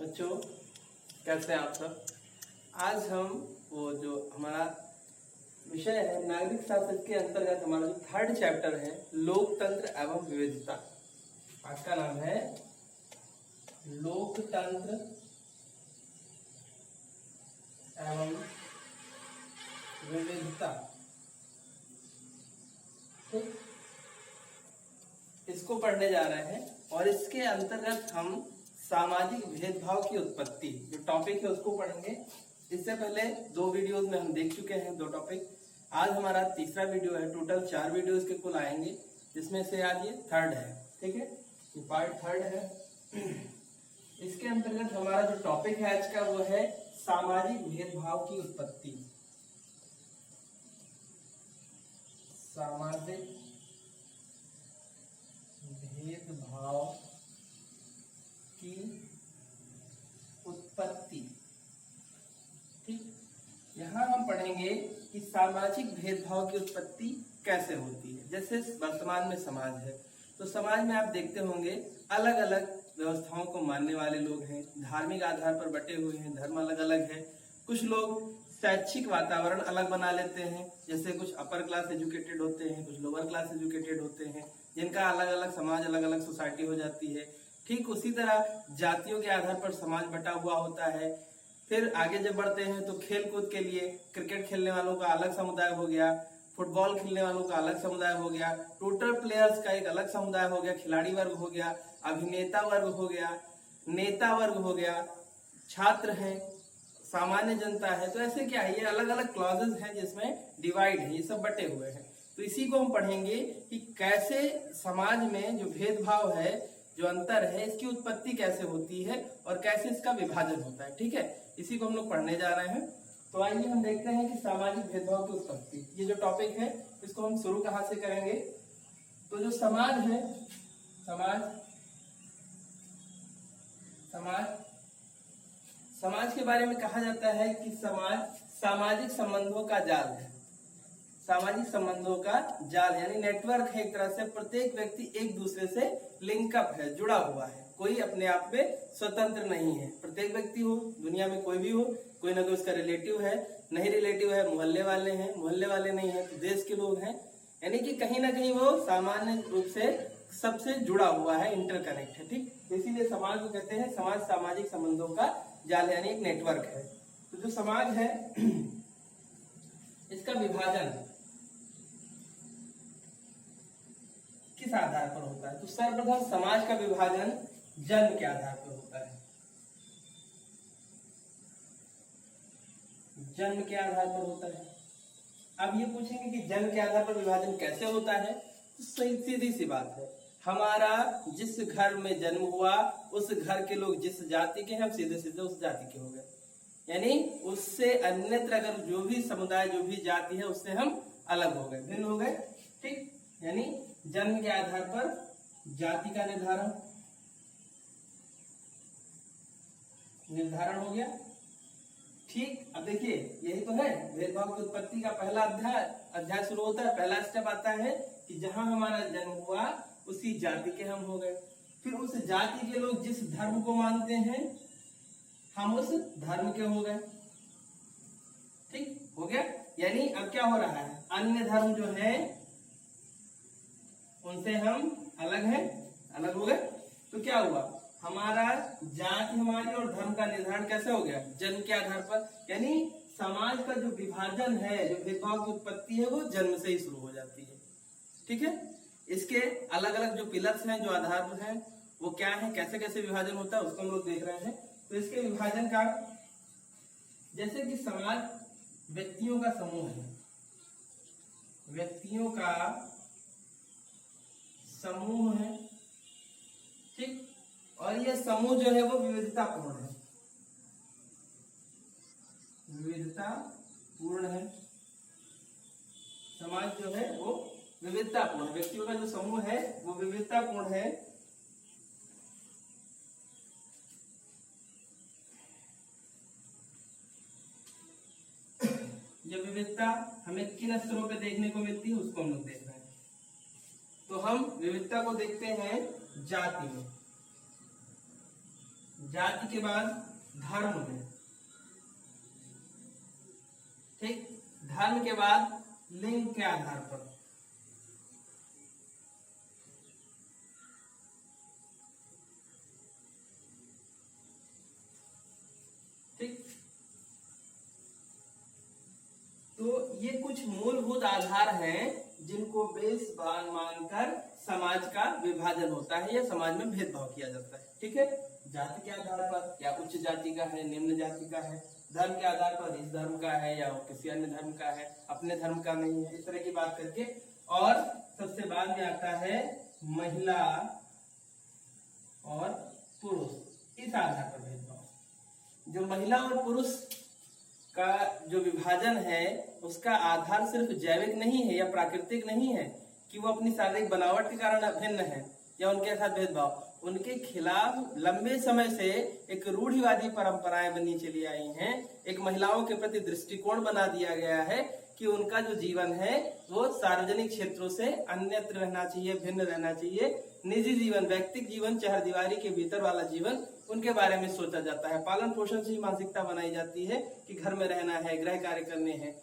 बच्चों कैसे हैं आप सब। आज हम वो जो हमारा विषय है नागरिक शास्त्र के अंतर्गत हमारा जो थर्ड चैप्टर है लोकतंत्र एवं विविधता, आज का नाम है लोकतंत्र एवं विविधता। ठीक, इसको पढ़ने जा रहे हैं और इसके अंतर्गत हम सामाजिक भेदभाव की उत्पत्ति जो टॉपिक है उसको पढ़ेंगे। इससे पहले 2 वीडियोस में हम देख चुके हैं 2 टॉपिक। आज हमारा तीसरा वीडियो है। टोटल 4 वीडियोस के कुल आएंगे, जिसमें से आज ये थर्ड है। ठीक है, ये पार्ट थर्ड है। इसके अंतर्गत हमारा जो टॉपिक है आज का वो है सामाजिक भेदभाव की उत्पत्ति। सामाजिक भेदभाव की उत्पत्ति। ठीक, यहाँ हम पढ़ेंगे कि सामाजिक भेदभाव की उत्पत्ति कैसे होती है। जैसे वर्तमान में समाज है तो समाज में आप देखते होंगे अलग अलग व्यवस्थाओं को मानने वाले लोग हैं, धार्मिक आधार पर बटे हुए हैं, धर्म अलग अलग है। कुछ लोग शैक्षिक वातावरण अलग बना लेते हैं, जैसे कुछ अपर क्लास एजुकेटेड होते हैं, कुछ लोअर क्लास एजुकेटेड होते हैं, जिनका अलग अलग समाज अलग अलग सोसाइटी हो जाती है। ठीक उसी तरह जातियों के आधार पर समाज बटा हुआ होता है। फिर आगे जब बढ़ते हैं तो खेल कूद के लिए क्रिकेट खेलने वालों का अलग समुदाय हो गया, फुटबॉल खेलने वालों का अलग समुदाय हो गया, टोटल प्लेयर्स का एक अलग समुदाय हो गया, खिलाड़ी वर्ग हो गया, अभिनेता वर्ग हो गया, नेता वर्ग हो गया, छात्र हैं, सामान्य जनता है। तो ऐसे क्या है, ये अलग अलग क्लॉजेस हैं जिसमें डिवाइड है, ये सब बटे हुए हैं। तो इसी को हम पढ़ेंगे कि कैसे समाज में जो भेदभाव है, जो अंतर है, इसकी उत्पत्ति कैसे होती है और कैसे इसका विभाजन होता है। ठीक है, इसी को हम लोग पढ़ने जा रहे हैं। तो आइए हम देखते हैं कि सामाजिक भेदभाव की उत्पत्ति, ये जो टॉपिक है इसको हम शुरू कहाँ से करेंगे। तो जो समाज है, समाज के बारे में कहा जाता है कि समाज सामाजिक संबंधों का जाल है। सामाजिक संबंधों का जाल यानी नेटवर्क है एक तरह से। प्रत्येक व्यक्ति एक दूसरे से लिंकअप है, जुड़ा हुआ है, कोई अपने आप में स्वतंत्र नहीं है। प्रत्येक व्यक्ति हो, दुनिया में कोई भी हो, कोई ना कोई उसका रिलेटिव है, नहीं रिलेटिव है मोहल्ले वाले हैं, मोहल्ले वाले नहीं है तो देश के लोग हैं। यानी कि कहीं ना कहीं वो सामान्य रूप से सबसे जुड़ा हुआ है, इंटरकनेक्ट है। ठीक, इसीलिए समाज को कहते हैं समाज सामाजिक संबंधों का जाल यानी एक नेटवर्क है। तो जो समाज है इसका विभाजन किस आधार पर होता है। तो सर्वप्रथम समाज का विभाजन जन्म के आधार पर होता है। जन्म के आधार पर होता है। अब ये पूछेंगे कि जन्म के आधार पर विभाजन कैसे होता है। तो सीधी सी बात है, हमारा जिस घर में जन्म हुआ उस घर के लोग जिस जाति के हैं, हम सीधे सीधे उस जाति के हो गए। यानी उससे अन्यत्र अगर जो भी समुदाय जो भी जाति है उससे हम अलग हो गए, भिन्न हो गए। ठीक, यानी जन्म के आधार पर जाति का निर्धारण हो गया। ठीक, अब देखिए यही तो है भेदभाव की उत्पत्ति का पहला अध्याय शुरू होता है। पहला स्टेप आता है कि जहां हमारा जन्म हुआ उसी जाति के हम हो गए। फिर उस जाति के लोग जिस धर्म को मानते हैं हम उस धर्म के हो गए। ठीक हो गया, यानी अब क्या हो रहा है, अन्य धर्म जो है उनसे हम अलग हैं, अलग हो गए। तो क्या हुआ, हमारा जाति हमारी और धर्म का निर्धारण कैसे हो गया, जन्म के आधार पर। यानी समाज का जो विभाजन है, जो भेदभाव की उत्पत्ति है, वो जन्म से ही शुरू हो जाती है। ठीक है, इसके अलग अलग जो पिलर्स हैं, जो आधार हैं, वो क्या है, कैसे कैसे विभाजन होता है उसको हम लोग देख रहे हैं। तो इसके विभाजन का, जैसे कि समाज व्यक्तियों का समूह है, व्यक्तियों का समूह है। ठीक, और ये समूह जो है वो विविधतापूर्ण है, विविधतापूर्ण है। समाज जो है वो विविधतापूर्ण, व्यक्तियों का जो समूह है वो विविधतापूर्ण है। ये विविधता हमें किन स्तरों पे देखने को मिलती है उसको हम लोग देख रहे हैं। तो हम विविधता को देखते हैं जाति में। जाति के बाद धर्म में, ठीक, धर्म के बाद लिंग के आधार पर, ठीक। तो ये कुछ मूलभूत आधार हैं जिनको बेस मानकर समाज का विभाजन होता है या समाज में भेदभाव किया जाता है, ठीक है। जाति के आधार पर, या उच्च जाति का है, निम्न जाति का है, धर्म के आधार पर इस धर्म का है या किसी अन्य धर्म का है, अपने धर्म का नहीं है, इस तरह की बात करके। और सबसे बाद में आता है महिला और पुरुष, इस आधार पर भेदभाव। जो महिला और पुरुष का जो विभाजन है उसका आधार सिर्फ जैविक नहीं है या प्राकृतिक नहीं है कि वो अपनी शारीरिक बनावट के कारण भिन्न है या उनके साथ भेदभाव, उनके खिलाफ लंबे समय से एक रूढ़िवादी परंपराएं बनी चली आई हैं। एक महिलाओं के प्रति दृष्टिकोण बना दिया गया है कि उनका जो जीवन है वो सार्वजनिक क्षेत्रों से अन्यत्र रहना चाहिए, भिन्न रहना चाहिए। निजी जीवन, व्यक्तिगत जीवन, चहारदीवारी के भीतर वाला जीवन, उनके बारे में सोचा जाता है। पालन पोषण से ही मानसिकता बनाई जाती है कि घर में रहना है, गृह कार्य करने हैं।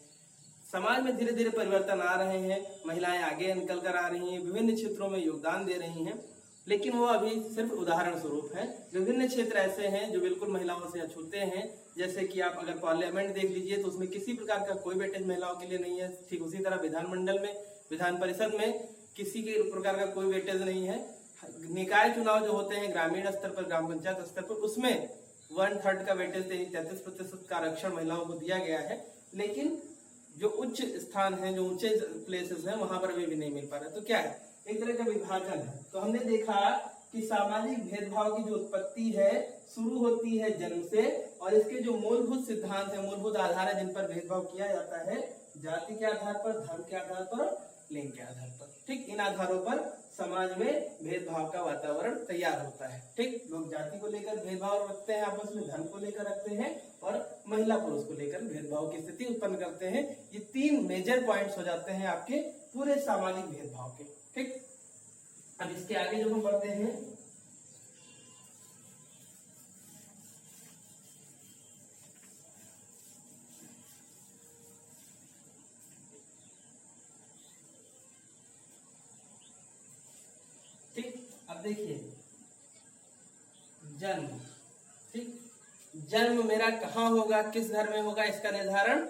समाज में धीरे धीरे परिवर्तन आ रहे हैं, महिलाएं आगे निकल कर आ रही हैं, विभिन्न क्षेत्रों में योगदान दे रही हैं, लेकिन वो अभी सिर्फ उदाहरण स्वरूप है। विभिन्न क्षेत्र ऐसे हैं जो बिल्कुल महिलाओं से अछूते हैं, जैसे कि आप अगर पार्लियामेंट देख लीजिए तो उसमें किसी प्रकार का कोई वेटेज महिलाओं के लिए नहीं है। ठीक उसी तरह विधानमंडल में, विधान परिषद में किसी के प्रकार का कोई वेटेज नहीं है। निकाय चुनाव जो होते हैं ग्रामीण स्तर पर, ग्राम पंचायत स्तर पर, उसमें 1/3 का वेटेज 33% का आरक्षण महिलाओं को दिया गया है। लेकिन जो उच्च स्थान है, जो ऊंचे प्लेसेस हैं, वहां पर भी नहीं मिल पा रहा है। तो क्या है, एक तरह का विभाजन है। तो हमने देखा कि सामाजिक भेदभाव की जो उत्पत्ति है शुरू होती है जन्म से, और इसके जो मूलभूत सिद्धांत है, मूलभूत आधार है जिन पर भेदभाव किया जाता है, जाति के आधार पर, धर्म के आधार पर, लिंग के आधार पर, ठीक। इन आधारों पर समाज में भेदभाव का वातावरण तैयार होता है, ठीक। लोग जाति को लेकर भेदभाव रखते हैं, आपस में धर्म को लेकर रखते हैं, और महिला पुरुष को लेकर भेदभाव की स्थिति उत्पन्न करते हैं। ये 3 मेजर पॉइंट्स हो जाते हैं आपके पूरे सामाजिक भेदभाव के, ठीक। अब इसके आगे जो हम बढ़ते हैं, ठीक। अब देखिए जन्म, ठीक। जन्म मेरा कहाँ होगा, किस घर में होगा, इसका निर्धारण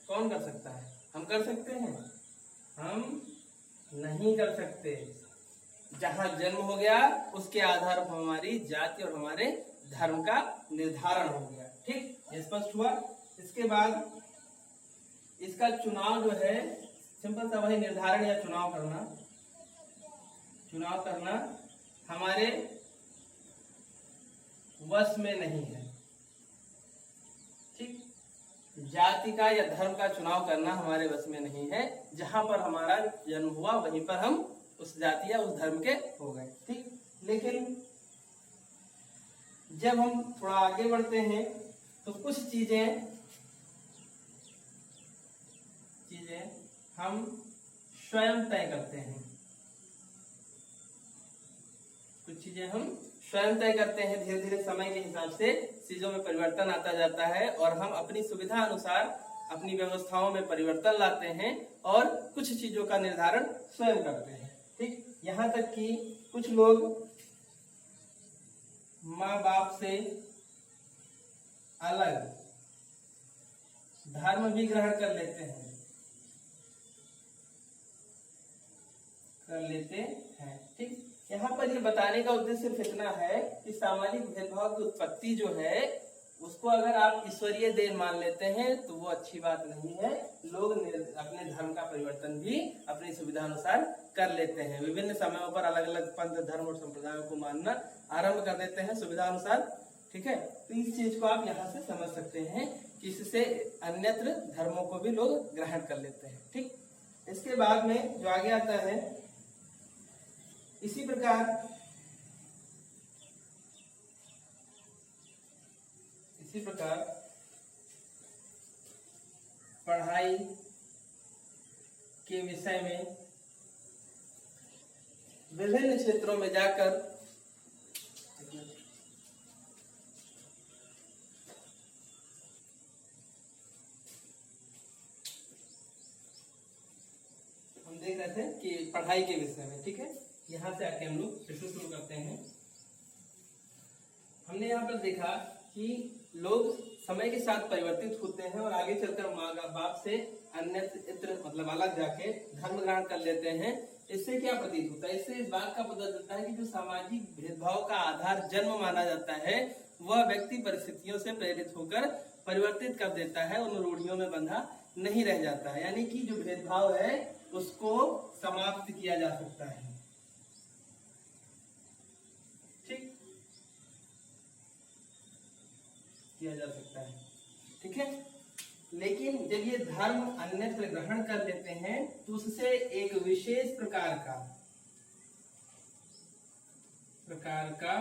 कौन कर सकता है? हम कर सकते हैं? हम नहीं कर सकते। जहां जन्म हो गया उसके आधार पर हमारी जाति और हमारे धर्म का निर्धारण हो गया, ठीक। ये स्पष्ट हुआ। इसके बाद इसका चुनाव जो है, सिंपल सा वही निर्धारण या चुनाव करना हमारे वश में नहीं है, ठीक। जाति का या धर्म का चुनाव करना हमारे वश में नहीं है। जहां पर हमारा जन्म हुआ वहीं पर हम उस जाति या उस धर्म के हो गए, ठीक। लेकिन जब हम थोड़ा आगे बढ़ते हैं तो कुछ चीजें हम स्वयं तय करते हैं। कुछ चीजें हम स्वयं तय करते हैं। धीरे धीरे समय के हिसाब से चीजों में परिवर्तन आता जाता है और हम अपनी सुविधा अनुसार अपनी व्यवस्थाओं में परिवर्तन लाते हैं और कुछ चीजों का निर्धारण स्वयं करते हैं, ठीक। यहाँ तक कि कुछ लोग माँ बाप से अलग धर्म भी ग्रहण कर लेते हैं, ठीक। यहाँ पर ये बताने का उद्देश्य सिर्फ इतना है कि सामाजिक भेदभाव की उत्पत्ति जो है उसको अगर आप ईश्वरीय देन मान लेते हैं तो वो अच्छी बात नहीं है। लोग अपने धर्म का परिवर्तन भी अपनी सुविधा अनुसार कर लेते हैं। विभिन्न समयों पर अलग अलग पंथ, धर्म और संप्रदायों को मानना आरंभ कर देते हैं सुविधा अनुसार, ठीक है। तो इस चीज को आप यहाँ से समझ सकते हैं कि इससे अन्यत्र धर्मों को भी लोग ग्रहण कर लेते हैं, ठीक। इसके बाद में जो आगे आता है, इसी प्रकार पढ़ाई के विषय में विभिन्न क्षेत्रों में जाकर हम देख रहे थे कि पढ़ाई के विषय में, ठीक है। यहाँ से आके हम लोग फिर से शुरू करते हैं। हमने यहाँ पर देखा कि लोग समय के साथ परिवर्तित होते हैं और आगे चलकर माँ बाप से अन्यत्र मतलब अलग जाके धर्म ग्रहण कर लेते हैं। इससे क्या प्रतीत होता है? इससे इस बात का पता चलता है कि जो सामाजिक भेदभाव का आधार जन्म माना जाता है वह व्यक्ति परिस्थितियों से प्रेरित होकर परिवर्तित कर देता है, उन रूढ़ियों में बंधा नहीं रह जाता है। यानी कि जो भेदभाव है उसको समाप्त किया जा सकता है, ठीक, किया जा सकता है, ठीक है। लेकिन जब ये धर्म अन्यत्र ग्रहण कर लेते हैं तो उससे एक विशेष प्रकार का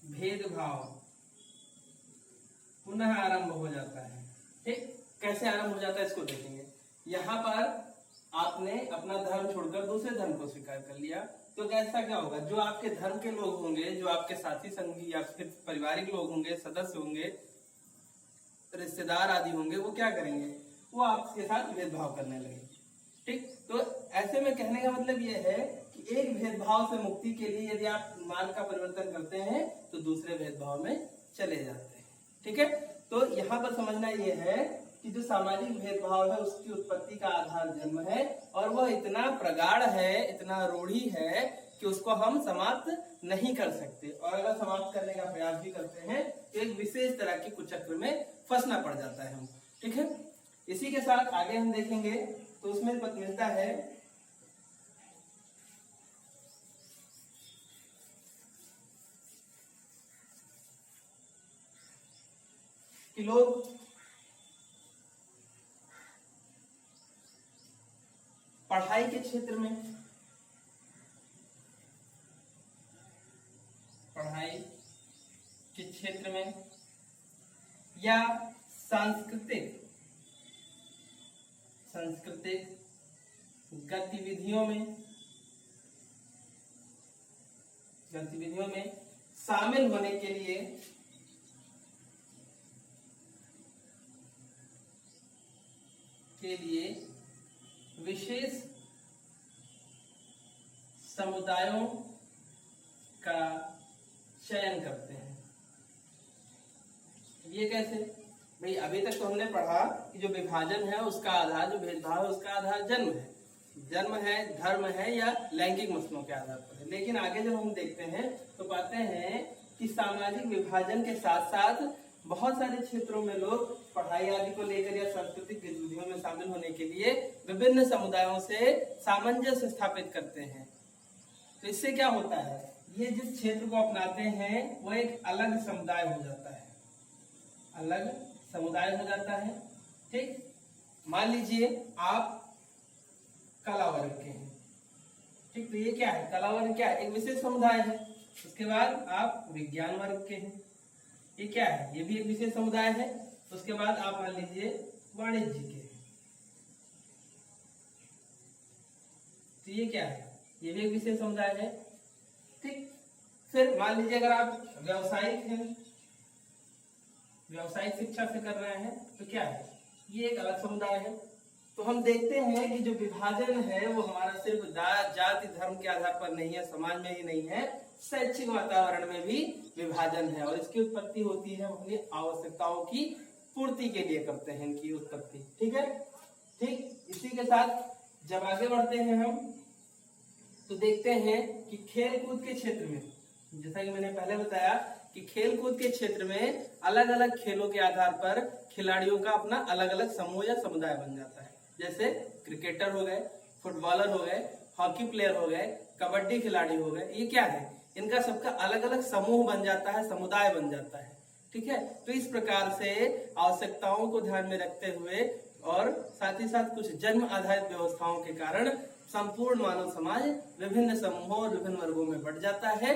भेदभाव पुनः आरंभ हो जाता है, ठीक। कैसे आरंभ हो जाता है इसको देखेंगे। यहाँ पर आपने अपना धर्म छोड़कर दूसरे धर्म को स्वीकार कर लिया तो कैसा क्या होगा? जो आपके धर्म के लोग होंगे, जो आपके साथी संगी या फिर पारिवारिक लोग होंगे, सदस्य होंगे, रिश्तेदार आदि होंगे, वो क्या करेंगे? वो आपके साथ भेदभाव करने लगेंगे, ठीक। तो ऐसे में कहने का मतलब ये है कि एक भेदभाव से मुक्ति के लिए यदि आप मान का परिवर्तन करते हैं तो दूसरे भेदभाव में चले जाते हैं, ठीक है। तो यहाँ पर समझना ये है कि जो सामाजिक भेदभाव है उसकी उत्पत्ति का आधार जन्म है और वह इतना प्रगाढ़ है, इतना रूढ़ी है कि उसको हम समाप्त नहीं कर सकते, और अगर समाप्त करने का प्रयास भी करते हैं तो एक विशेष तरह के कुचक्र में फंसना पड़ जाता है हम, ठीक है। इसी के साथ आगे हम देखेंगे तो उसमें मिलता है कि लोग पढ़ाई के क्षेत्र में या सांस्कृतिक गतिविधियों में शामिल होने के लिए विशेष समुदायों का चयन करते हैं। ये कैसे? भाई अभी तक तो हमने पढ़ा कि जो विभाजन है उसका आधार, जो भेदभाव है उसका आधार जन्म है, धर्म है या लैंगिक मसलों के आधार पर है। लेकिन आगे जब हम देखते हैं तो पाते हैं कि सामाजिक विभाजन के साथ साथ बहुत सारे क्षेत्रों में लोग पढ़ाई आदि को लेकर या सांस्कृतिक गतिविधियों में शामिल होने के लिए विभिन्न समुदायों से सामंजस्य स्थापित करते हैं। तो इससे क्या होता है? ये जिस क्षेत्र को अपनाते हैं वो एक अलग समुदाय हो जाता है, ठीक। मान लीजिए आप कला वर्ग के हैं, ठीक। तो ये क्या है? कला वर्ग क्या है? एक विशेष समुदाय है। उसके बाद आप विज्ञान वर्ग के हैं, ये क्या है? ये भी एक विशेष समुदाय है। उसके बाद आप मान लीजिए वाणिज्य के हैं, तो ये क्या है? ये भी एक विशेष समुदाय है, ठीक। फिर मान लीजिए अगर आप व्यावसायिक हैं, व्यावसायिक शिक्षा से कर रहे हैं, तो क्या है? ये एक अलग समुदाय है। तो हम देखते हैं कि जो विभाजन है वो हमारा सिर्फ जाति धर्म के आधार पर नहीं है, समाज में ही नहीं है, शैक्षिक वातावरण में भी विभाजन है। और इसकी उत्पत्ति होती है अपनी आवश्यकताओं की पूर्ति के लिए करते हैं इनकी उत्पत्ति, ठीक है, ठीक। इसी के साथ जब आगे बढ़ते हैं हम तो देखते हैं कि खेल कूद के क्षेत्र में, जैसा कि मैंने पहले बताया कि खेल कूद के क्षेत्र में अलग अलग खेलों के आधार पर खिलाड़ियों का अपना अलग अलग समूह या समुदाय बन जाता है। जैसे क्रिकेटर हो गए, फुटबॉलर हो गए, हॉकी प्लेयर हो गए, कबड्डी खिलाड़ी हो गए, ये क्या है? इनका सबका अलग अलग समूह बन जाता है, समुदाय बन जाता है, ठीक है। तो इस प्रकार से आवश्यकताओं को ध्यान में रखते हुए और साथ ही साथ कुछ जन्म आधारित व्यवस्थाओं के कारण संपूर्ण मानव समाज विभिन्न समूहों और विभिन्न वर्गों में बढ़ जाता है,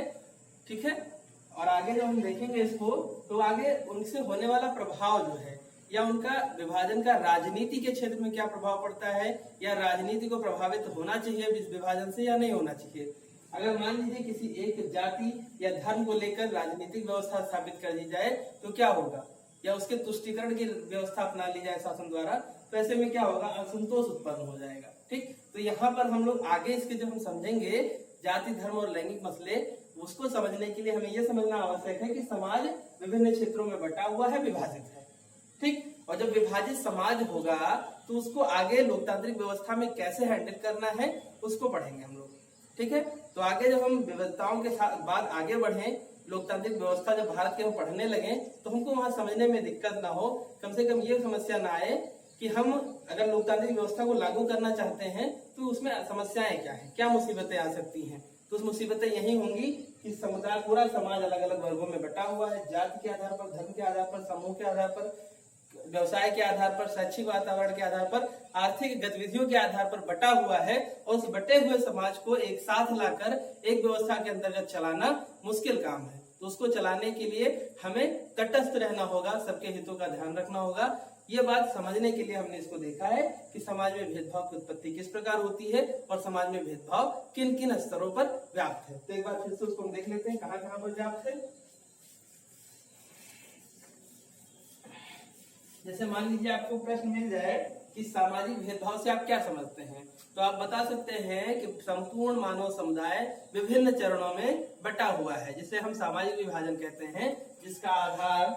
ठीक है। और आगे जब हम देखेंगे इसको तो आगे उनसे होने वाला प्रभाव जो है या उनका विभाजन का राजनीति के क्षेत्र में क्या प्रभाव पड़ता है, या राजनीति को प्रभावित होना चाहिए इस विभाजन से या नहीं होना चाहिए, अगर मान लीजिए किसी एक जाति या धर्म को लेकर राजनीतिक व्यवस्था स्थापित कर दी जाए तो क्या होगा, या उसके तुष्टिकरण की व्यवस्था अपना ली जाए शासन द्वारा, तो ऐसे में क्या होगा, असंतोष उत्पन्न हो जाएगा। ठीक, तो यहाँ पर हम लोग आगे इसके जब हम समझेंगे जाति धर्म और लैंगिक मसले, उसको समझने के लिए हमें यह समझना आवश्यक है कि समाज विभिन्न क्षेत्रों में बटा हुआ है, विभाजित है। ठीक, और जब विभाजित समाज होगा तो उसको आगे लोकतांत्रिक व्यवस्था में कैसे हैंडल करना है उसको पढ़ेंगे हम लोग। ठीक है, तो आगे जब हम व्यवस्थाओं के साथ बाद आगे बढ़े, लोकतांत्रिक व्यवस्था जब भारत के हम पढ़ने लगे तो हमको वहां समझने में दिक्कत ना हो, कम से कम ये समस्या ना आए कि हम अगर लोकतांत्रिक व्यवस्था को लागू करना चाहते हैं तो उसमें समस्याएं क्या है, क्या मुसीबतें आ सकती हैं। तो उस मुसीबतें यही होंगी कि समुदाय, पूरा समाज अलग अलग वर्गों में बटा हुआ है, जाति के आधार पर, धर्म के आधार पर, समूह के आधार पर, व्यवसाय के आधार पर, शैक्षिक वातावरण के आधार पर, आर्थिक गतिविधियों के आधार पर बटा हुआ है। और उस बटे हुए समाज को एक साथ लाकर एक व्यवस्था के अंतर्गत चलाना मुश्किल काम है। तो उसको चलाने के लिए हमें तटस्थ रहना होगा, सबके हितों का ध्यान रखना होगा। ये बात समझने के लिए हमने इसको देखा है कि समाज में भेदभाव की उत्पत्ति किस प्रकार होती है और समाज में भेदभाव किन किन स्तरों पर व्याप्त है। तो एक बार फिर से उसको हम देख लेते हैं कहाँ कहाँ पर व्याप्त है। जैसे मान लीजिए आपको प्रश्न मिल जाए कि सामाजिक भेदभाव से आप क्या समझते हैं, तो आप बता सकते हैं कि संपूर्ण मानव समुदाय विभिन्न चरणों में बटा हुआ है, जिसे हम सामाजिक विभाजन कहते हैं, जिसका आधार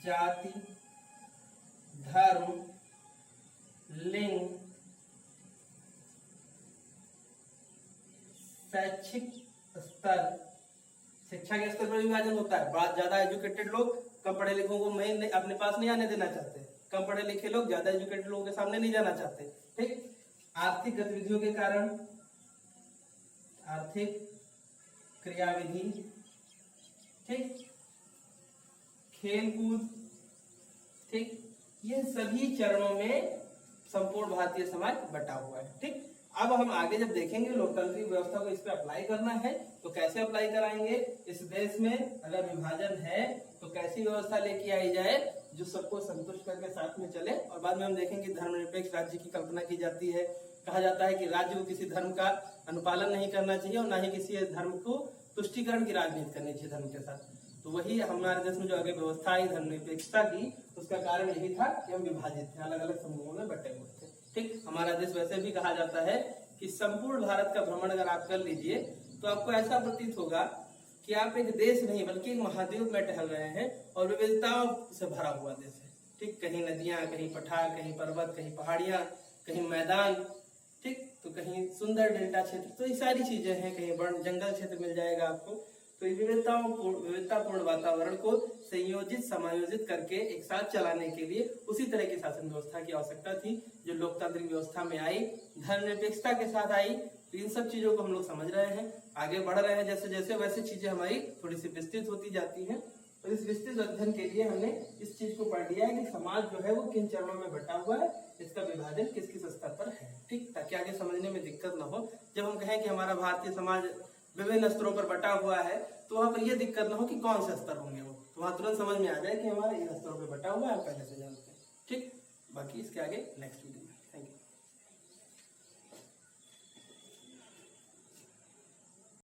जाति, धर्म, लिंग, शैक्षिक स्तर, शिक्षा के स्तर पर विभाजन होता है। बहुत ज्यादा एजुकेटेड लोग कम पढ़े लिखों को अपने पास नहीं आने देना चाहते, कम पढ़े लिखे लोग ज्यादा एजुकेटेड लोगों के सामने नहीं जाना चाहते। ठीक, आर्थिक गतिविधियों के कारण, आर्थिक क्रियाविधि, ठीक, खेल कूद, ठीक, ये सभी चरणों में संपूर्ण भारतीय समाज बटा हुआ है। ठीक, अब हम आगे जब देखेंगे लोकतांत्रिक व्यवस्था को इस पे अप्लाई करना है तो कैसे अप्लाई कराएंगे, इस देश में अगर विभाजन है तो कैसी व्यवस्था लेके आई जाए जो सबको संतुष्ट करके साथ में चले। और बाद में हम देखेंगे धर्मनिरपेक्ष राज्य की कल्पना की जाती है, कहा जाता है कि राज्य को किसी धर्म का अनुपालन नहीं करना चाहिए और न ही किसी धर्म को तुष्टिकरण की राजनीति करनी चाहिए धर्म के साथ। तो वही हमारे देश में जो आगे व्यवस्था आई धर्मनिरपेक्षता की, उसका कारण यही था कि हम विभाजित थे, अलग अलग समूहों में बटे हुए थे। ठीक, हमारा देश वैसे भी कहा जाता है कि संपूर्ण भारत का भ्रमण अगर आप कर लीजिए तो आपको ऐसा प्रतीत होगा कि आप एक देश नहीं बल्कि एक महाद्वीप में टहल रहे हैं और विविधताओं से भरा हुआ देश है। ठीक, कहीं नदियां, कहीं पठार, कहीं पर्वत, कहीं पहाड़ियां, कहीं मैदान, ठीक, तो कहीं सुंदर डेल्टा क्षेत्र, तो ये सारी चीजें हैं, कहीं बड़ जंगल क्षेत्र मिल जाएगा आपको। तो विविधतापूर्ण वातावरण को संयोजित समायोजित करके एक साथ चलाने के लिए उसी तरह की शासन व्यवस्था की आवश्यकता थी जो लोकतांत्रिक व्यवस्था में आई, धर्मनिरपेक्षता के साथ आई। तो इन सब चीजों को हम लोग समझ रहे हैं, आगे बढ़ रहे हैं, जैसे जैसे वैसे चीजें हमारी थोड़ी सी विस्तृत होती जाती हैं। और इस विस्तृत अध्ययन के लिए हमने इस चीज को पढ़ लिया है कि समाज जो है वो किन चरणों में बटा हुआ है, इसका विभाजन किस किस स्तर पर है। ठीक, ताकि आगे समझने में दिक्कत ना हो। जब हम कहें कि हमारा भारतीय समाज विभिन्न स्तरों पर बटा हुआ है तो वहां पर यह दिक्कत ना हो कि कौन से स्तर होंगे वो, तो वहां तुरंत समझ में आ जाए कि हमारा इन स्तरों पर बटा हुआ है, पहले से जानते हैं। ठीक, बाकी इसके आगे नेक्स्ट वीडियो।